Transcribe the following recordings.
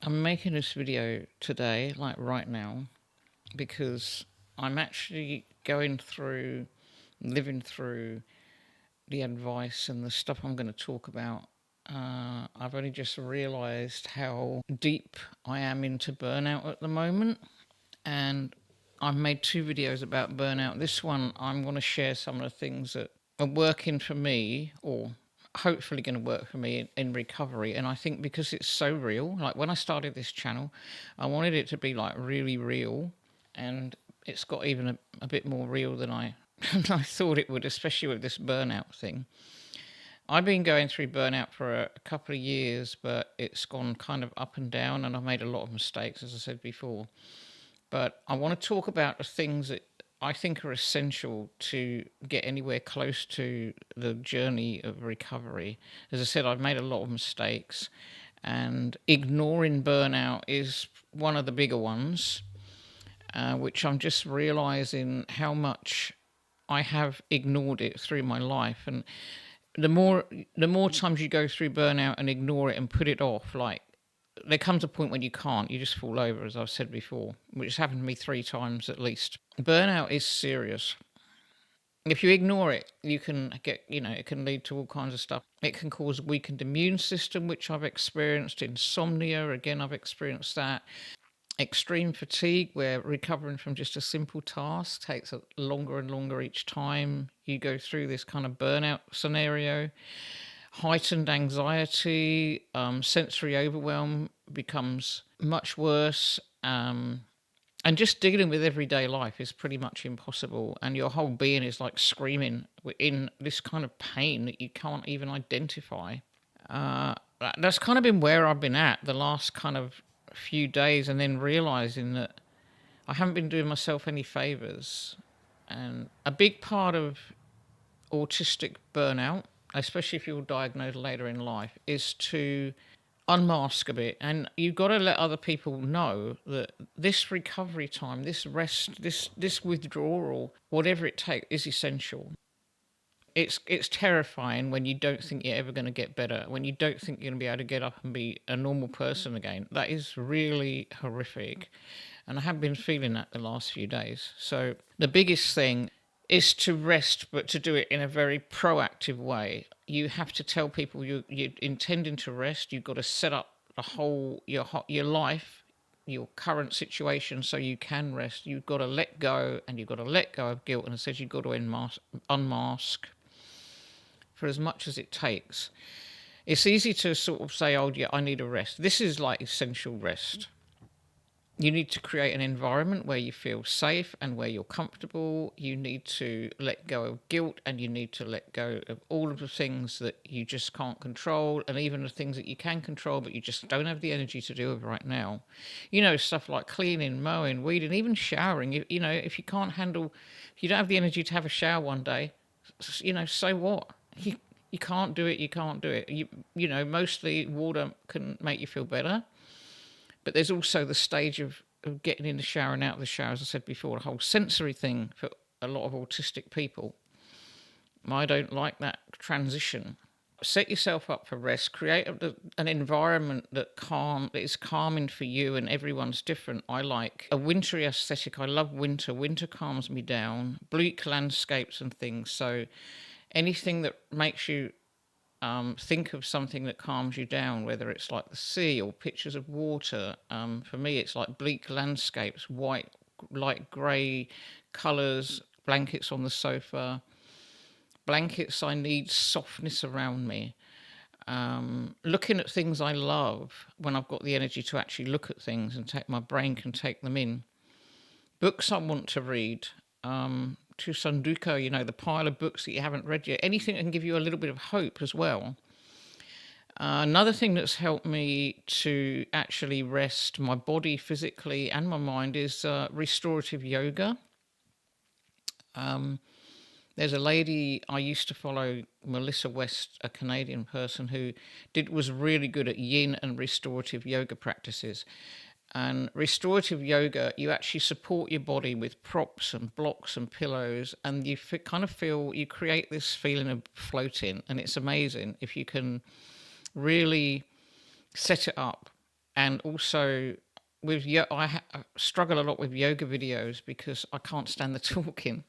I'm making this video today, like right now, because I'm actually living through the advice and the stuff I'm going to talk about. I've only just realized how deep I am into burnout at the moment, and I've made two videos about burnout. This one, I'm going to share some of the things that are working for me, or hopefully going to work for me in recovery. And I think because it's so real, like when I started this channel, I wanted it to be like really real, and it's got even a bit more real than I thought it would, especially with this burnout thing. I've been going through burnout for a couple of years, but it's gone kind of up and down, and I've made a lot of mistakes, as I said before. But I want to talk about the things that I think are essential to get anywhere close to the journey of recovery. As I said, I've made a lot of mistakes, and ignoring burnout is one of the bigger ones, which I'm just realizing how much I have ignored it through my life. And the more the more times you go through burnout and ignore it and put it off, like there comes a point when you can't, you just fall over, as I've said before, which has happened to me 3 times at least. Burnout is serious. If you ignore it, you can get, it can lead to all kinds of stuff. It can cause weakened immune system, which I've experienced. Insomnia, again, I've experienced that. Extreme fatigue, where recovering from just a simple task takes longer and longer each time you go through this kind of burnout scenario. Heightened anxiety, sensory overwhelm becomes much worse. And just dealing with everyday life is pretty much impossible. And your whole being is like screaming in this kind of pain that you can't even identify. That's kind of been where I've been at the last kind of few days, and then realizing that I haven't been doing myself any favors. And a big part of autistic burnout, especially if you're diagnosed later in life, is to unmask a bit. And you've got to let other people know that this recovery time, this rest, this withdrawal, whatever it takes, is essential. It's terrifying when you don't think you're ever going to get better, when you don't think you're going to be able to get up and be a normal person again. That is really horrific. And I have been feeling that the last few days. So the biggest thing is to rest, but to do it in a very proactive way. You have to tell people you're intending to rest. You've got to set up the whole your life, your current situation, so you can rest. You've got to let go, and you've got to let go of guilt. And it says you've got to unmask for as much as it takes. It's easy to sort of say, "Oh, yeah, I need a rest." This is like essential rest. You need to create an environment where you feel safe and where you're comfortable. You need to let go of guilt, and you need to let go of all of the things that you just can't control, and even the things that you can control but you just don't have the energy to do it right now. Stuff like cleaning, mowing, weeding, even showering. If you can't handle, if you don't have the energy to have a shower one day, so what? You can't do it. You can't do it. Mostly water can make you feel better. But there's also the stage of getting in the shower and out of the shower, as I said before, the whole sensory thing for a lot of autistic people. I don't like that transition. Set yourself up for rest. Create an environment that is calming for you, and everyone's different. I like a wintry aesthetic. I love winter. Winter calms me down. Bleak landscapes and things. So anything that makes you think of something that calms you down, whether it's like the sea or pictures of water. For me, it's like bleak landscapes, white, light grey colours, blankets on the sofa. Blankets, I need softness around me. Looking at things I love when I've got the energy to actually look at things and my brain can take them in. Books I want to read. To Sunduko, the pile of books that you haven't read yet. Anything that can give you a little bit of hope as well. Another thing that's helped me to actually rest my body physically and my mind is restorative yoga. There's a lady I used to follow, Melissa West, a Canadian person who was really good at yin and restorative yoga practices. And restorative yoga, you actually support your body with props and blocks and pillows, and you kind of feel, you create this feeling of floating, and it's amazing if you can really set it up And also I struggle a lot with yoga videos because I can't stand the talking.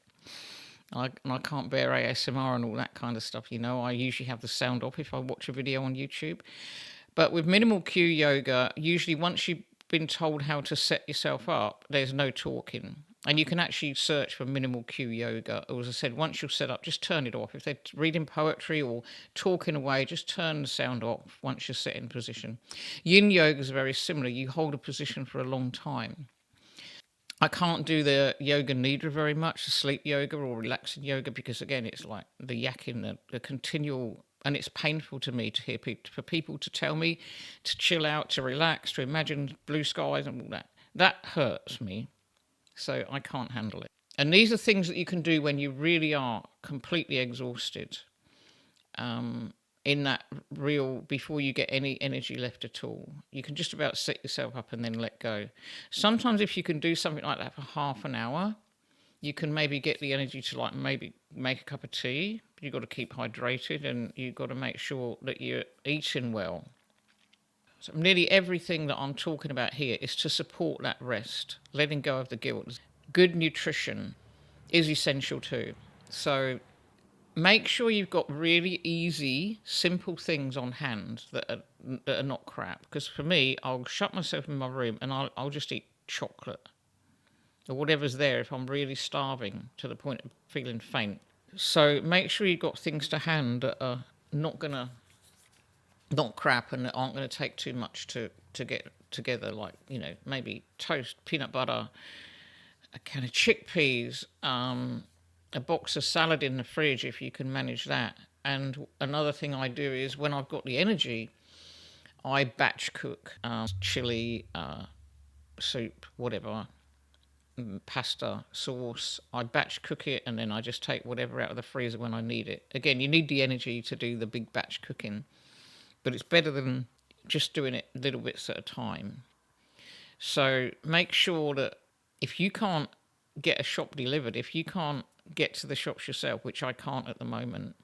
And I can't bear ASMR and all that kind of stuff. I usually have the sound off if I watch a video on YouTube. But with minimal cue yoga, usually once you've been told how to set yourself up, there's no talking. And you can actually search for minimal cue yoga. Or as I said, once you're set up, just turn it off. If they're reading poetry or talking away, just turn the sound off once you're set in position. Yin yoga is very similar. You hold a position for a long time. I can't do the yoga nidra very much, the sleep yoga or relaxing yoga, because again, it's like the yakking, the continual, and it's painful to me to hear for people to tell me to chill out, to relax, to imagine blue skies and all that. That hurts me, so I can't handle it. And these are things that you can do when you really are completely exhausted. In that real, before you get any energy left at all, you can just about set yourself up and then let go. Sometimes if you can do something like that for half an hour, you can maybe get the energy to like maybe make a cup of tea. You've got to keep hydrated and you've got to make sure that you're eating well. So nearly everything that I'm talking about here is to support that rest, letting go of the guilt. Good nutrition is essential too. So make sure you've got really easy, simple things on hand that are not crap. Because for me, I'll shut myself in my room and I'll just eat chocolate or whatever's there if I'm really starving to the point of feeling faint. So make sure you've got things to hand that are not gonna not crap and that aren't gonna take too much to get together. Like maybe toast, peanut butter, a can of chickpeas, a box of salad in the fridge if you can manage that. And another thing I do is when I've got the energy, I batch cook chili, soup, whatever, pasta, sauce. I batch cook it and then I just take whatever out of the freezer when I need it. Again, you need the energy to do the big batch cooking, but it's better than just doing it little bits at a time. So make sure that if you can't get a shop delivered, if you can't get to the shops yourself, which I can't at the moment,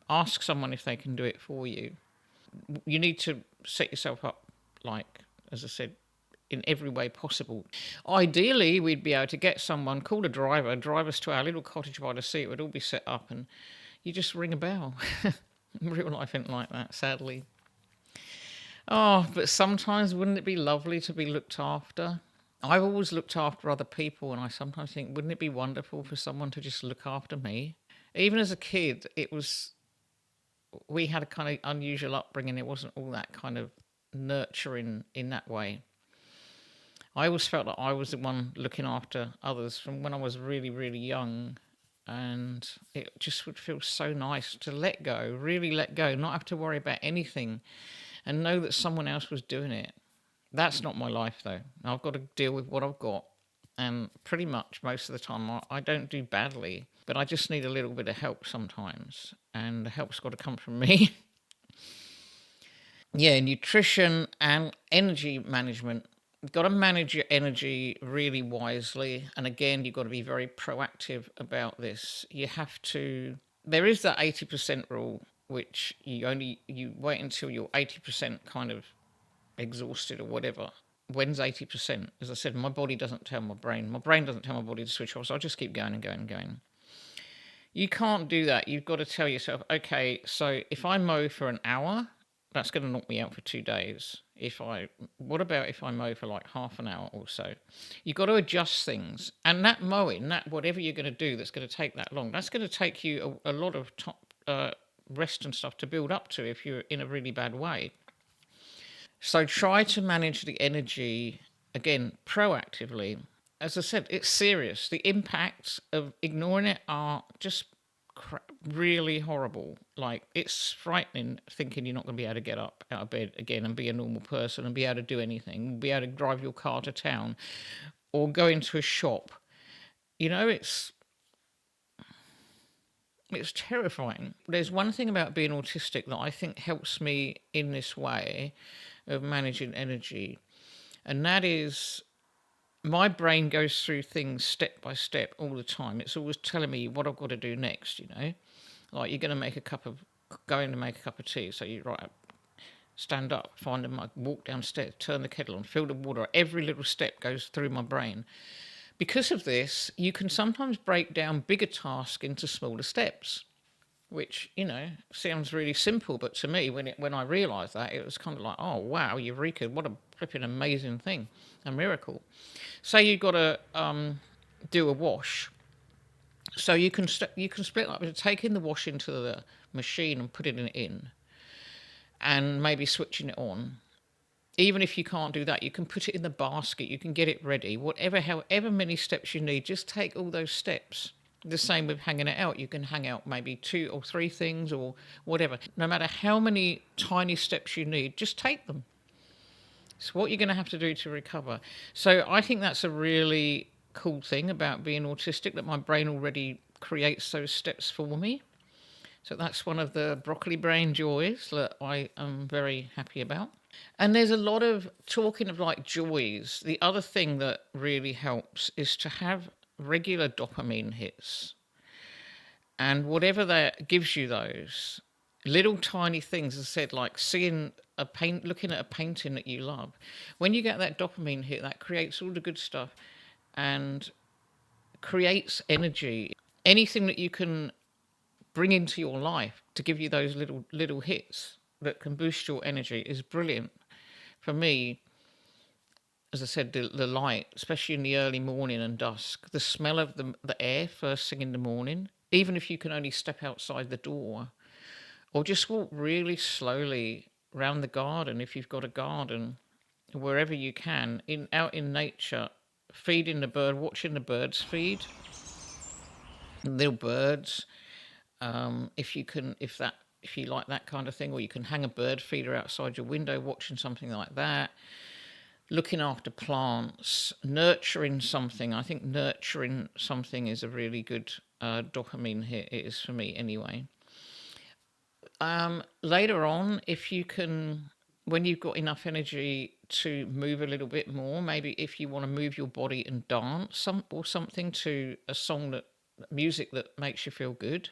ask someone if they can do it for you. You need to set yourself up, like, as I said, in every way possible. Ideally, we'd be able to get someone, call a driver, drive us to our little cottage by the sea. It would all be set up and you just ring a bell. Real life ain't like that, sadly. Oh, but sometimes wouldn't it be lovely to be looked after? I've always looked after other people, and I sometimes think, wouldn't it be wonderful for someone to just look after me? Even as a kid, we had a kind of unusual upbringing. It wasn't all that kind of nurturing in that way. I always felt that I was the one looking after others from when I was really, really young. And it just would feel so nice to let go, really let go, not have to worry about anything and know that someone else was doing it. That's not my life, though. I've got to deal with what I've got. And pretty much most of the time, I don't do badly, but I just need a little bit of help sometimes. And the help's got to come from me. Yeah, nutrition and energy management. You've got to manage your energy really wisely. And again, you've got to be very proactive about this. You have to, there is that 80% rule, which you wait until you're 80% kind of exhausted or whatever. When's 80%? As I said, my body doesn't tell my brain. My brain doesn't tell my body to switch off, so I just keep going and going and going. You can't do that. You've got to tell yourself, okay, so if I mow for an hour, that's going to knock me out for 2 days. What about if I mow for like half an hour or so? You've got to adjust things. And that mowing, that whatever you're going to do that's going to take that long, that's going to take you a lot of rest and stuff to build up to if you're in a really bad way. So try to manage the energy, again, proactively. As I said, it's serious. The impacts of ignoring it are just really horrible. Like, it's frightening thinking you're not going to be able to get up out of bed again and be a normal person and be able to do anything, be able to drive your car to town or go into a shop. It's terrifying. There's one thing about being autistic that I think helps me in this way of managing energy, and that is my brain goes through things step by step all the time. It's always telling me what I've got to do next, Like you're going to make going to make a cup of tea, so you write up stand up, find a mug, walk downstairs, turn the kettle on, fill the water. Every little step goes through my brain. Because of this, you can sometimes break down bigger tasks into smaller steps, which, sounds really simple. But to me, when I realised that, it was kind of like, oh, wow, eureka, what a flipping amazing thing, a miracle. Say you've got to do a wash. So you can split up, taking the wash into the machine and putting it in, and maybe switching it on. Even if you can't do that, you can put it in the basket. You can get it ready. However many steps you need, just take all those steps. The same with hanging it out. You can hang out maybe 2 or 3 things or whatever. No matter how many tiny steps you need, just take them. It's what you're going to have to do to recover. So I think that's a really cool thing about being autistic, that my brain already creates those steps for me. So that's one of the broccoli brain joys that I am very happy about. And there's a lot of talking of like joys. The other thing that really helps is to have regular dopamine hits. And whatever that gives you, those little tiny things, as I said, like seeing a paint, looking at a painting that you love. When you get that dopamine hit, that creates all the good stuff and creates energy. Anything that you can bring into your life to give you those little hits that can boost your energy is brilliant. For me, as I said, the light, especially in the early morning and dusk, the smell of the air first thing in the morning, even if you can only step outside the door or just walk really slowly round the garden if you've got a garden, wherever you can, out in nature, feeding the bird, watching the birds feed, little birds. If you can, if you like that kind of thing, or you can hang a bird feeder outside your window, watching something like that, looking after plants, nurturing something. I think nurturing something is a really good dopamine hit. It is for me anyway. Later on, if you can, when you've got enough energy to move a little bit more, maybe if you want to move your body and dance or something to a song music that makes you feel good.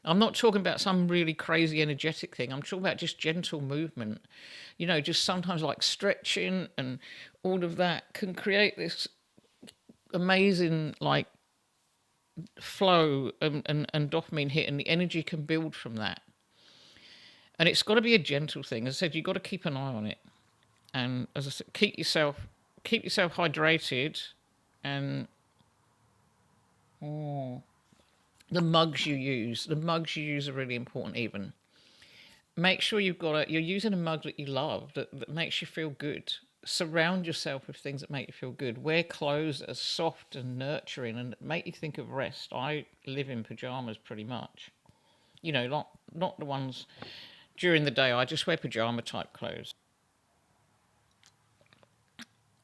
I'm not talking about some really crazy energetic thing. I'm talking about just gentle movement. Just sometimes like stretching and all of that can create this amazing like flow and dopamine hit, and the energy can build from that. And it's got to be a gentle thing. As I said, you've got to keep an eye on it. And as I said, keep yourself hydrated, and the mugs you use are really important. Even make sure you're using a mug that you love, that makes you feel good. Surround yourself with things that make you feel good. Wear clothes that are soft and nurturing and make you think of rest. I live in pajamas pretty much. Not the ones during the day. I just wear pajama type clothes.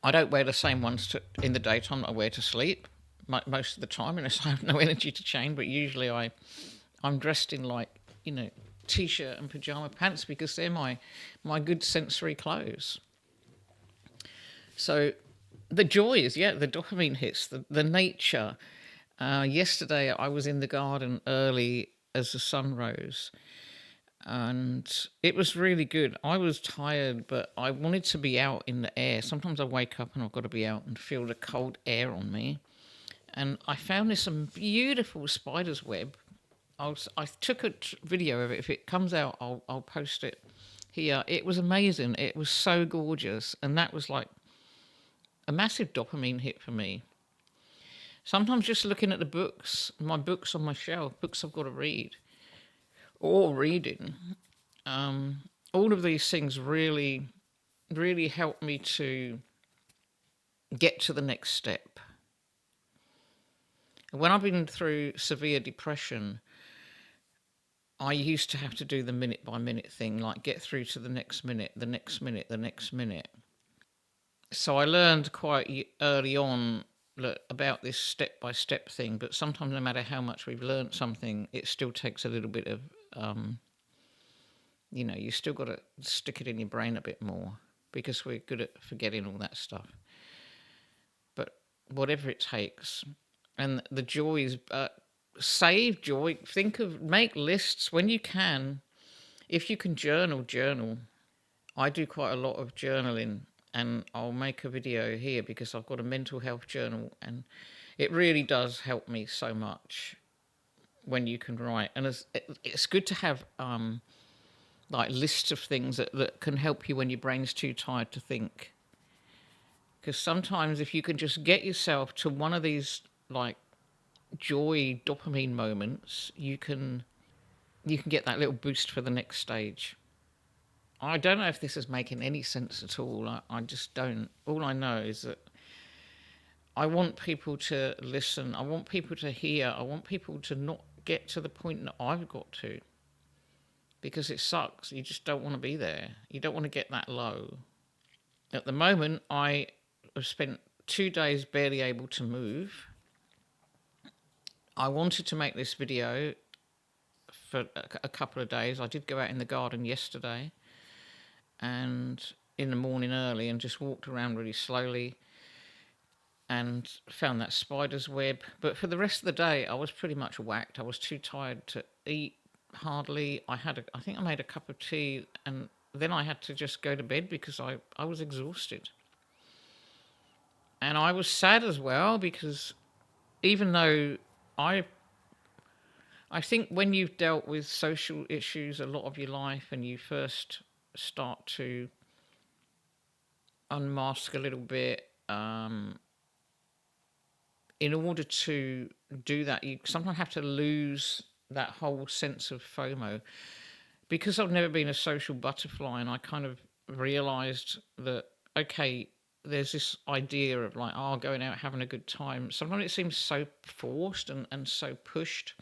I don't wear the same ones in the daytime that I wear to sleep most of the time, unless I have no energy to change. But usually I'm dressed in like, t-shirt and pajama pants because they're my good sensory clothes. So the joys, the dopamine hits, the nature. Yesterday I was in the garden early as the sun rose, and it was really good. I was tired, but I wanted to be out in the air. Sometimes I wake up and I've got to be out and feel the cold air on me. And I found this some beautiful spider's web. I took a video of it. If it comes out, I'll post it here. It was amazing. It was so gorgeous, and that was like a massive dopamine hit for me. Sometimes just looking at my books on my shelf, books I've got to read, or reading, all of these things really, really help me to get to the next step. When I've been through severe depression, I used to have to do the minute by minute thing, like get through to the next minute, the next minute, the next minute. So I learned quite early on about this step by step thing, but sometimes no matter how much we've learned something, it still takes a little bit of, you still got to stick it in your brain a bit more because we're good at forgetting all that stuff. But whatever it takes, and the joys, save joy, make lists when you can. If you can journal. I do quite a lot of journaling, and I'll make a video here because I've got a mental health journal, and it really does help me so much when you can write. And it's good to have like lists of things that can help you when your brain's too tired to think. Because sometimes if you can just get yourself to one of these like joy dopamine moments, you can get that little boost for the next stage. I don't know if this is making any sense at all. I just don't. All I know is that I want people to listen. I want people to hear. I want people to not get to the point that I've got to, because it sucks. You just don't want to be there. You don't want to get that low. At the moment, I have spent 2 days barely able to move. I wanted to make this video for a couple of days. I did go out in the garden yesterday and in the morning early and just walked around really slowly and found that spider's web. But for the rest of the day, I was pretty much whacked. I was too tired to eat hardly. I think I made a cup of tea, and then I had to just go to bed because I was exhausted. And I was sad as well because even though I I think when you've dealt with social issues a lot of your life and you first start to unmask a little bit, in order to do that, you sometimes have to lose that whole sense of FOMO. Because I've never been a social butterfly, and I kind of realized that, okay, there's this idea of like, oh, going out having a good time. Sometimes it seems so forced and so pushed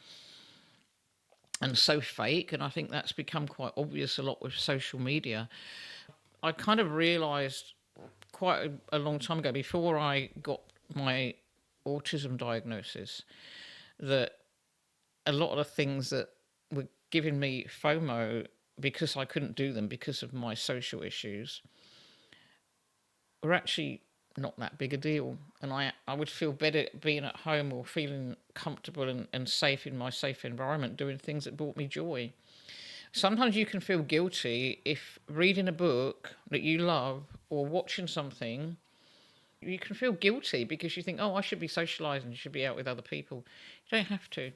and so fake. And I think that's become quite obvious a lot with social media. I kind of realized quite a long time ago, before I got my autism diagnosis, that a lot of the things that were giving me FOMO because I couldn't do them because of my social issues were actually not that big a deal. And I would feel better being at home or feeling comfortable and safe in my safe environment doing things that brought me joy. Sometimes you can feel guilty if reading a book that you love or watching something, you can feel guilty because you think, oh, I should be socialising, you should be out with other people. You don't have to.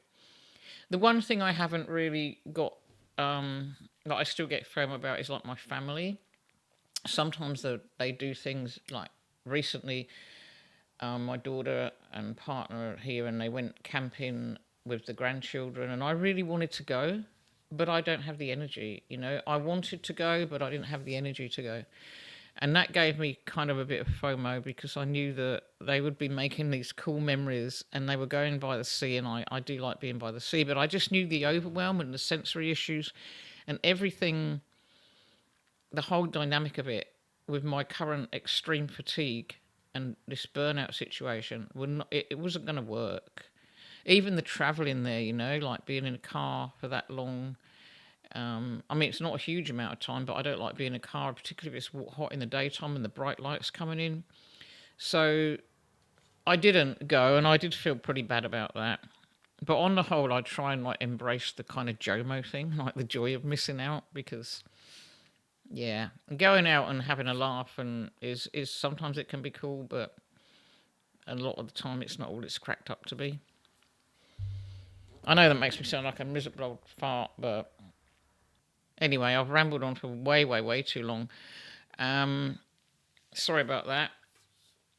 The one thing I haven't really got, that I still get FOMO about, is like my family. Sometimes they do things like recently, my daughter and partner are here and they went camping with the grandchildren, and I really wanted to go, but I don't have the energy. I wanted to go, but I didn't have the energy to go. And that gave me kind of a bit of FOMO because I knew that they would be making these cool memories and they were going by the sea, and I do like being by the sea, but I just knew the overwhelm and the sensory issues and everything, the whole dynamic of it with my current extreme fatigue and this burnout situation, it wasn't going to work. Even the travelling there, like being in a car for that long. I mean, it's not a huge amount of time, but I don't like being in a car, particularly if it's hot in the daytime and the bright lights coming in. So I didn't go, and I did feel pretty bad about that. But on the whole, I try and like embrace the kind of JOMO thing, like the joy of missing out, because yeah, going out and having a laugh and is sometimes it can be cool, but a lot of the time it's not all it's cracked up to be. I know that makes me sound like a miserable old fart, but anyway, I've rambled on for way, way, way too long. Sorry about that.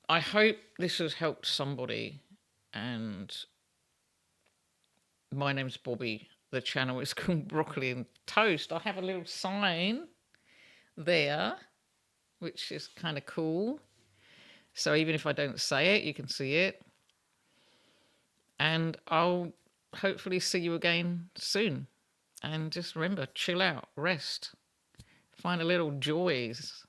I hope this has helped somebody. And my name's Bobby. The channel is called Broccoli and Toast. I have a little sign there, which is kind of cool. So even if I don't say it, you can see it. And I'll hopefully see you again soon. And just remember, chill out, rest, find a little joys